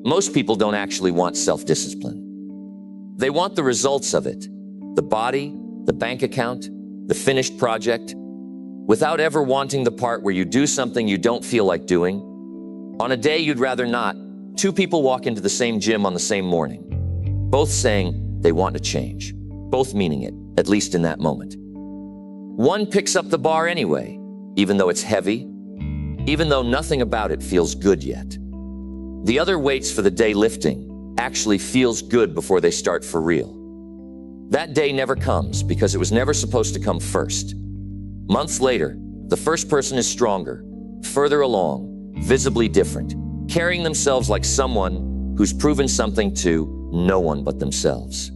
Most people don't actually want self-discipline. They want the results of it, the body, the bank account, the finished project, without ever wanting the part where you do something you don't feel like doing. On a day you'd rather not, two people walk into the same gym on the same morning, both saying they want to change, both meaning it, at least in that moment. One picks up the bar anyway, even though it's heavy, even though nothing about it feels good yet. The other waits for the day lifting, actually feels good before they start for real. That day never comes because it was never supposed to come first. Months later, the first person is stronger, further along, visibly different, carrying themselves like someone who's proven something to no one but themselves.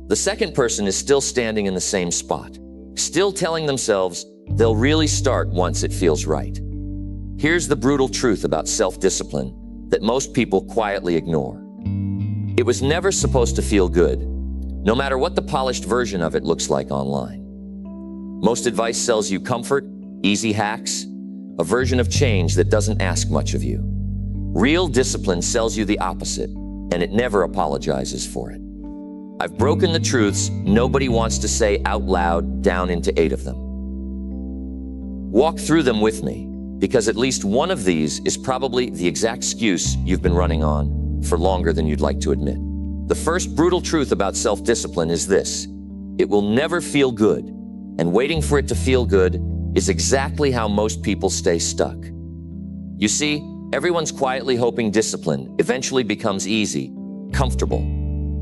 The second person is still standing in the same spot, still telling themselves they'll really start once it feels right. Here's the brutal truth about self-discipline that most people quietly ignore. It was never supposed to feel good, no matter what the polished version of it looks like online. Most advice sells you comfort, easy hacks, a version of change that doesn't ask much of you. Real discipline sells you the opposite, and it never apologizes for it. I've broken the truths nobody wants to say out loud down into 8 of them. Walk through them with me, because at least one of these is probably the exact excuse you've been running on for longer than you'd like to admit. The first brutal truth about self-discipline is this: it will never feel good, and waiting for it to feel good is exactly how most people stay stuck. You see, everyone's quietly hoping discipline eventually becomes easy, comfortable,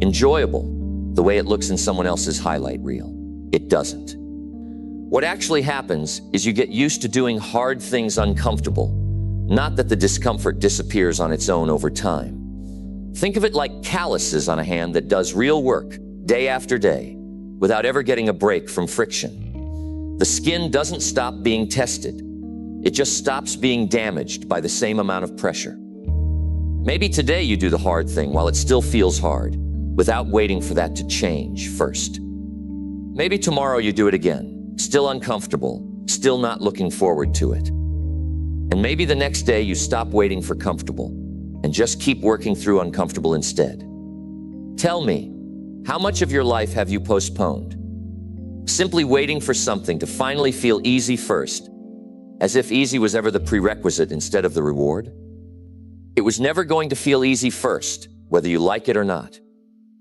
enjoyable, the way it looks in someone else's highlight reel. It doesn't. What actually happens is you get used to doing hard things uncomfortable, not that the discomfort disappears on its own over time. Think of it like calluses on a hand that does real work day after day without ever getting a break from friction. The skin doesn't stop being tested. It just stops being damaged by the same amount of pressure. Maybe today you do the hard thing while it still feels hard, without waiting for that to change first. Maybe tomorrow you do it again, still uncomfortable, still not looking forward to it. And maybe the next day you stop waiting for comfortable and just keep working through uncomfortable instead. Tell me, how much of your life have you postponed? Simply waiting for something to finally feel easy first, as if easy was ever the prerequisite instead of the reward? It was never going to feel easy first, whether you like it or not.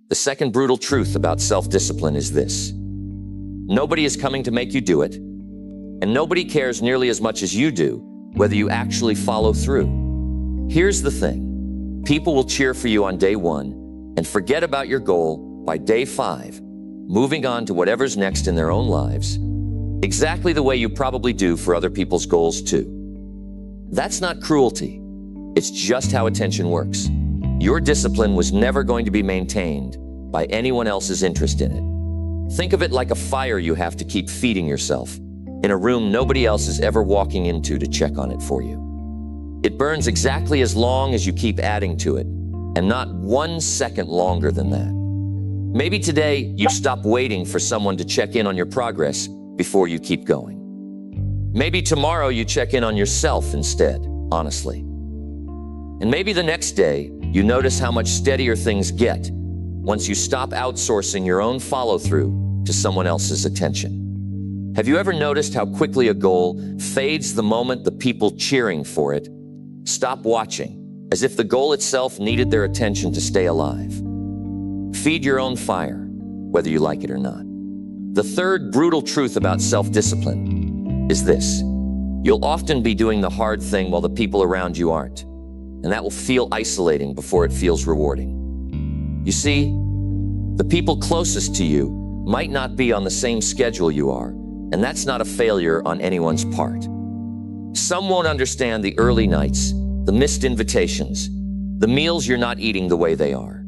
The second brutal truth about self-discipline is this: nobody is coming to make you do it, and nobody cares nearly as much as you do whether you actually follow through. Here's the thing: people will cheer for you on day 1 and forget about your goal by day 5, moving on to whatever's next in their own lives, exactly the way you probably do for other people's goals too. That's not cruelty. It's just how attention works. Your discipline was never going to be maintained by anyone else's interest in it. Think of it like a fire you have to keep feeding yourself in a room nobody else is ever walking into to check on it for you. It burns exactly as long as you keep adding to it, and not 1 second longer than that. Maybe today you stop waiting for someone to check in on your progress before you keep going. Maybe tomorrow you check in on yourself instead, honestly. And maybe the next day you notice how much steadier things get once you stop outsourcing your own follow-through to someone else's attention. Have you ever noticed how quickly a goal fades the moment the people cheering for it stop watching, as if the goal itself needed their attention to stay alive? Feed your own fire, whether you like it or not. The third brutal truth about self-discipline is this: you'll often be doing the hard thing while the people around you aren't, and that will feel isolating before it feels rewarding. You see, the people closest to you might not be on the same schedule you are, and that's not a failure on anyone's part. Some won't understand the early nights, the missed invitations, the meals you're not eating the way they are.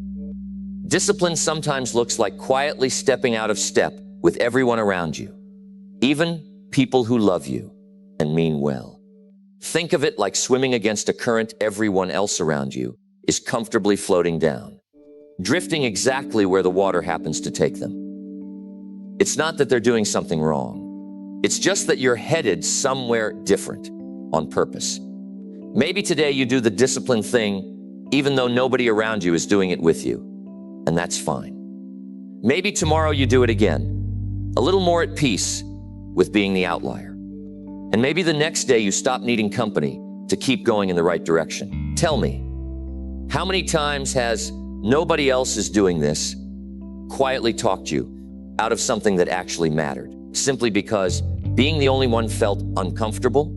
Discipline sometimes looks like quietly stepping out of step with everyone around you, even people who love you and mean well. Think of it like swimming against a current everyone else around you is comfortably floating down, drifting exactly where the water happens to take them. It's not that they're doing something wrong. It's just that you're headed somewhere different on purpose. Maybe today you do the disciplined thing even though nobody around you is doing it with you. And that's fine. Maybe tomorrow you do it again, a little more at peace with being the outlier. And maybe the next day you stop needing company to keep going in the right direction. Tell me, how many times has nobody else is doing this quietly talked you out of something that actually mattered, simply because being the only one felt uncomfortable?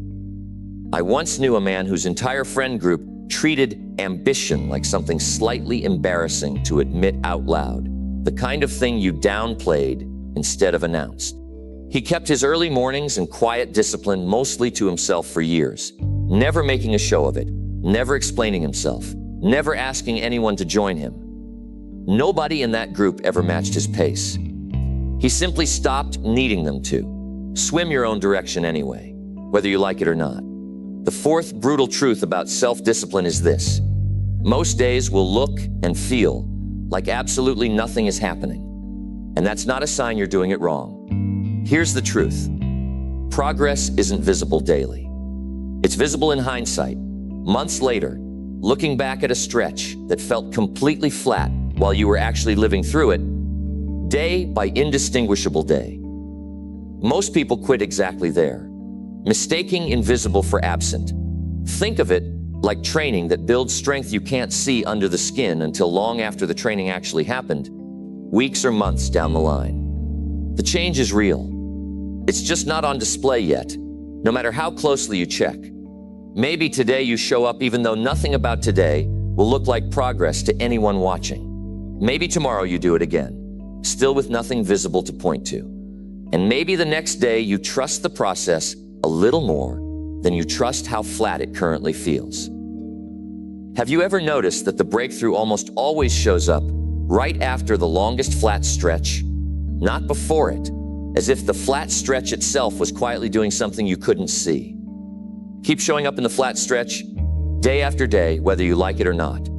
I once knew a man whose entire friend group treated ambition like something slightly embarrassing to admit out loud, the kind of thing you downplayed instead of announced. He kept his early mornings and quiet discipline mostly to himself for years, never making a show of it, never explaining himself, never asking anyone to join him. Nobody in that group ever matched his pace. He simply stopped needing them to. Swim your own direction anyway, whether you like it or not. The fourth brutal truth about self-discipline is this: most days will look and feel like absolutely nothing is happening. And that's not a sign you're doing it wrong. Here's the truth. Progress isn't visible daily. It's visible in hindsight, months later, looking back at a stretch that felt completely flat while you were actually living through it, day by indistinguishable day. Most people quit exactly there, mistaking invisible for absent. Think of it like training that builds strength you can't see under the skin until long after the training actually happened, weeks or months down the line. The change is real. It's just not on display yet, no matter how closely you check. Maybe today you show up even though nothing about today will look like progress to anyone watching. Maybe tomorrow you do it again, still with nothing visible to point to. And maybe the next day you trust the process a little more than you trust how flat it currently feels. Have you ever noticed that the breakthrough almost always shows up right after the longest flat stretch, not before it, as if the flat stretch itself was quietly doing something you couldn't see? Keep showing up in the flat stretch, day after day, whether you like it or not.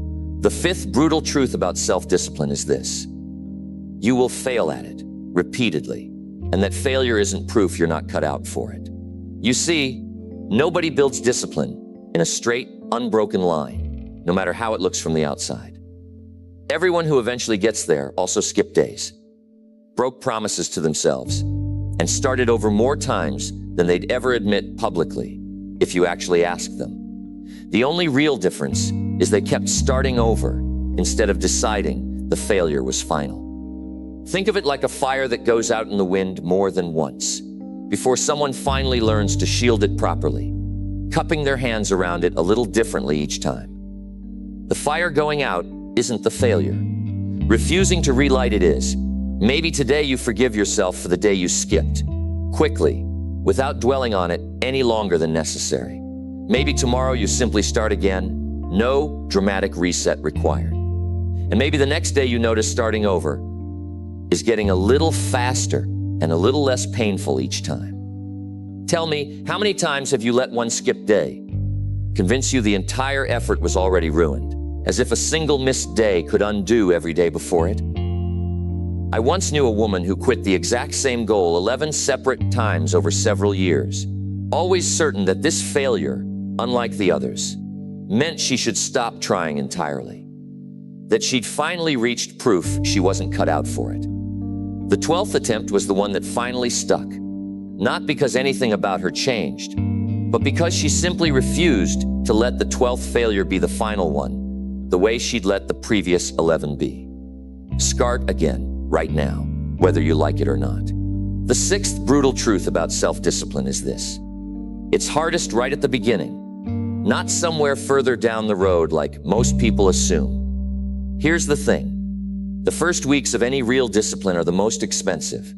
The fifth brutal truth about self-discipline is this: you will fail at it repeatedly, and that failure isn't proof you're not cut out for it. You see, nobody builds discipline in a straight, unbroken line, no matter how it looks from the outside. Everyone who eventually gets there also skipped days, broke promises to themselves, and started over more times than they'd ever admit publicly if you actually asked them. The only real difference is they kept starting over instead of deciding the failure was final. Think of it like a fire that goes out in the wind more than once before someone finally learns to shield it properly, cupping their hands around it a little differently each time. The fire going out isn't the failure. Refusing to relight it is. Maybe today you forgive yourself for the day you skipped, quickly, without dwelling on it any longer than necessary. Maybe tomorrow you simply start again, no dramatic reset required. And maybe the next day you notice starting over is getting a little faster and a little less painful each time. Tell me, how many times have you let one skip day convince you the entire effort was already ruined, as if a single missed day could undo every day before it? I once knew a woman who quit the exact same goal 11 separate times over several years, always certain that this failure, unlike the others, meant she should stop trying entirely, that she'd finally reached proof she wasn't cut out for it. The 12th attempt was the one that finally stuck, not because anything about her changed, but because she simply refused to let the 12th failure be the final one, the way she'd let the previous 11 be. Start again, right now, whether you like it or not. The sixth brutal truth about self-discipline is this: it's hardest right at the beginning, not somewhere further down the road like most people assume. Here's the thing. The first weeks of any real discipline are the most expensive,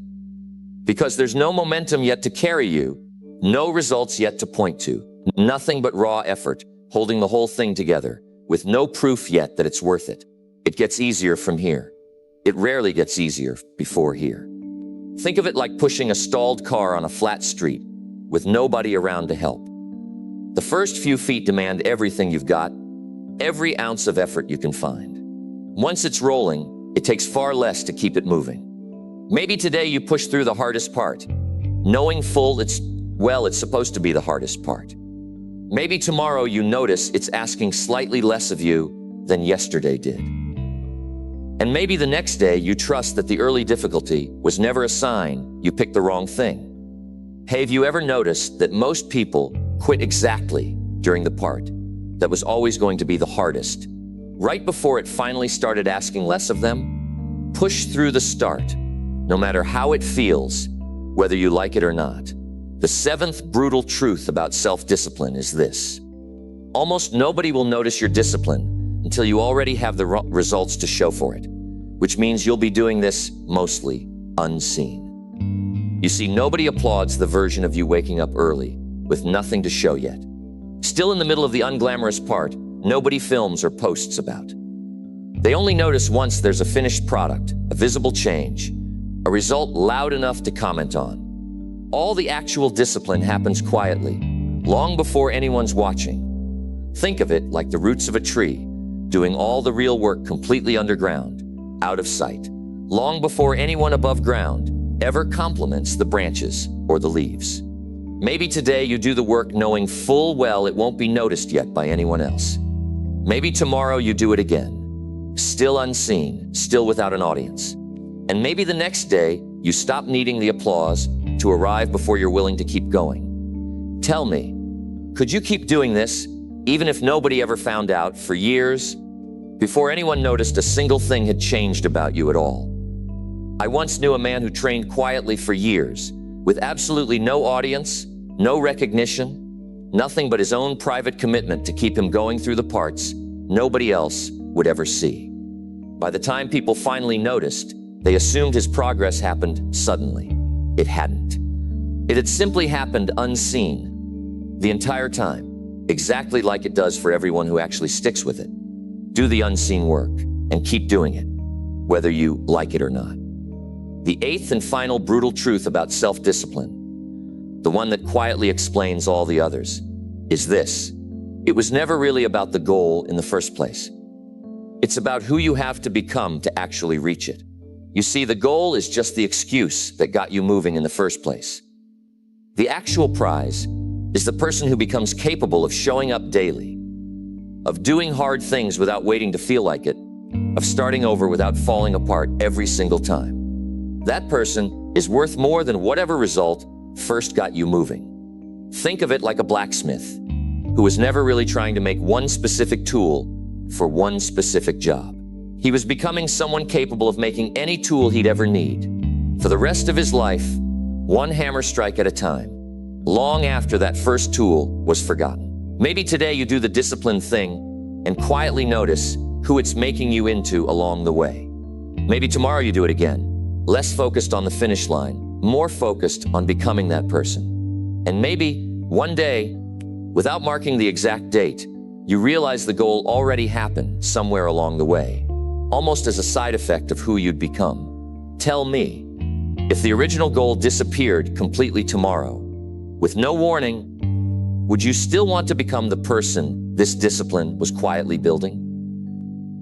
because there's no momentum yet to carry you, no results yet to point to, nothing but raw effort holding the whole thing together, with no proof yet that it's worth it. It gets easier from here. It rarely gets easier before here. Think of it like pushing a stalled car on a flat street with nobody around to help. The first few feet demand everything you've got, every ounce of effort you can find. Once it's rolling, it takes far less to keep it moving. Maybe today you push through the hardest part, knowing full it's supposed to be the hardest part. Maybe tomorrow you notice it's asking slightly less of you than yesterday did. And maybe the next day you trust that the early difficulty was never a sign you picked the wrong thing. Hey, have you ever noticed that most people quit exactly during the part that was always going to be the hardest, right before it finally started asking less of them? Push through the start, no matter how it feels, whether you like it or not. The seventh brutal truth about self-discipline is this: almost nobody will notice your discipline until you already have the results to show for it, which means you'll be doing this mostly unseen. You see, nobody applauds the version of you waking up early with nothing to show yet. Still in the middle of the unglamorous part, nobody films or posts about. They only notice once there's a finished product, a visible change, a result loud enough to comment on. All the actual discipline happens quietly, long before anyone's watching. Think of it like the roots of a tree, doing all the real work completely underground, out of sight, long before anyone above ground ever compliments the branches or the leaves. Maybe today you do the work knowing full well it won't be noticed yet by anyone else. Maybe tomorrow you do it again, still unseen, still without an audience. And maybe the next day you stop needing the applause to arrive before you're willing to keep going. Tell me, could you keep doing this, even if nobody ever found out, for years, before anyone noticed a single thing had changed about you at all? I once knew a man who trained quietly for years, with absolutely no audience, no recognition, nothing but his own private commitment to keep him going through the parts nobody else would ever see. By the time people finally noticed, they assumed his progress happened suddenly. It hadn't. It had simply happened unseen the entire time, exactly like it does for everyone who actually sticks with it. Do the unseen work and keep doing it, whether you like it or not. The eighth and final brutal truth about self-discipline, the one that quietly explains all the others, is this: it was never really about the goal in the first place. It's about who you have to become to actually reach it. You see, the goal is just the excuse that got you moving in the first place. The actual prize is the person who becomes capable of showing up daily, of doing hard things without waiting to feel like it, of starting over without falling apart every single time. That person is worth more than whatever result first got you moving. Think of it like a blacksmith who was never really trying to make one specific tool for one specific job. He was becoming someone capable of making any tool he'd ever need, for the rest of his life, one hammer strike at a time, long after that first tool was forgotten. Maybe today you do the disciplined thing and quietly notice who it's making you into along the way. Maybe tomorrow you do it again, less focused on the finish line, more focused on becoming that person. And maybe one day, without marking the exact date, you realize the goal already happened somewhere along the way, almost as a side effect of who you'd become. Tell me, if the original goal disappeared completely tomorrow, with no warning, would you still want to become the person this discipline was quietly building?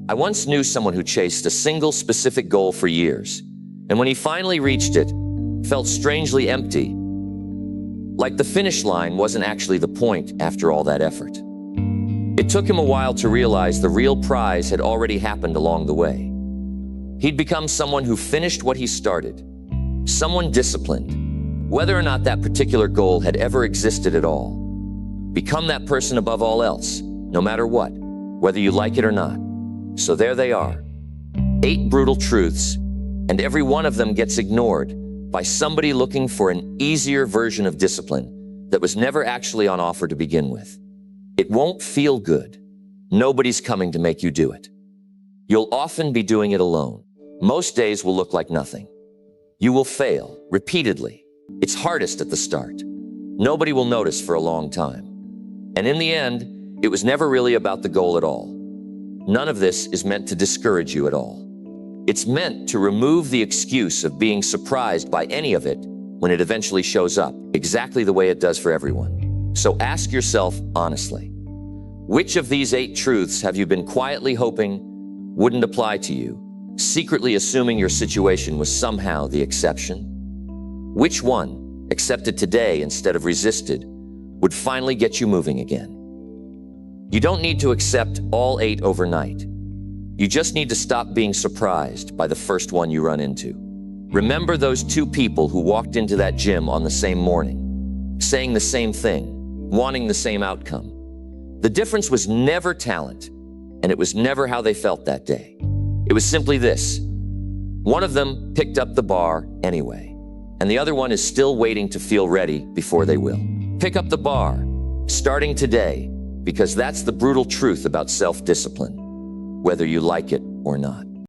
I once knew someone who chased a single specific goal for years, and when he finally reached it, felt strangely empty, like the finish line wasn't actually the point after all that effort. It took him a while to realize the real prize had already happened along the way. He'd become someone who finished what he started, someone disciplined, whether or not that particular goal had ever existed at all. Become that person above all else, no matter what, whether you like it or not. So there they are, 8 brutal truths, and every one of them gets ignored by somebody looking for an easier version of discipline that was never actually on offer to begin with. It won't feel good. Nobody's coming to make you do it. You'll often be doing it alone. Most days will look like nothing. You will fail repeatedly. It's hardest at the start. Nobody will notice for a long time. And in the end, it was never really about the goal at all. None of this is meant to discourage you at all. It's meant to remove the excuse of being surprised by any of it when it eventually shows up, exactly the way it does for everyone. So ask yourself honestly, which of these 8 truths have you been quietly hoping wouldn't apply to you, secretly assuming your situation was somehow the exception? Which one, accepted today instead of resisted, would finally get you moving again? You don't need to accept all 8 overnight. You just need to stop being surprised by the first one you run into. Remember those two people who walked into that gym on the same morning, saying the same thing, wanting the same outcome. The difference was never talent, and it was never how they felt that day. It was simply this. One of them picked up the bar anyway, and the other one is still waiting to feel ready before they will. Pick up the bar, starting today, because that's the brutal truth about self-discipline, whether you like it or not.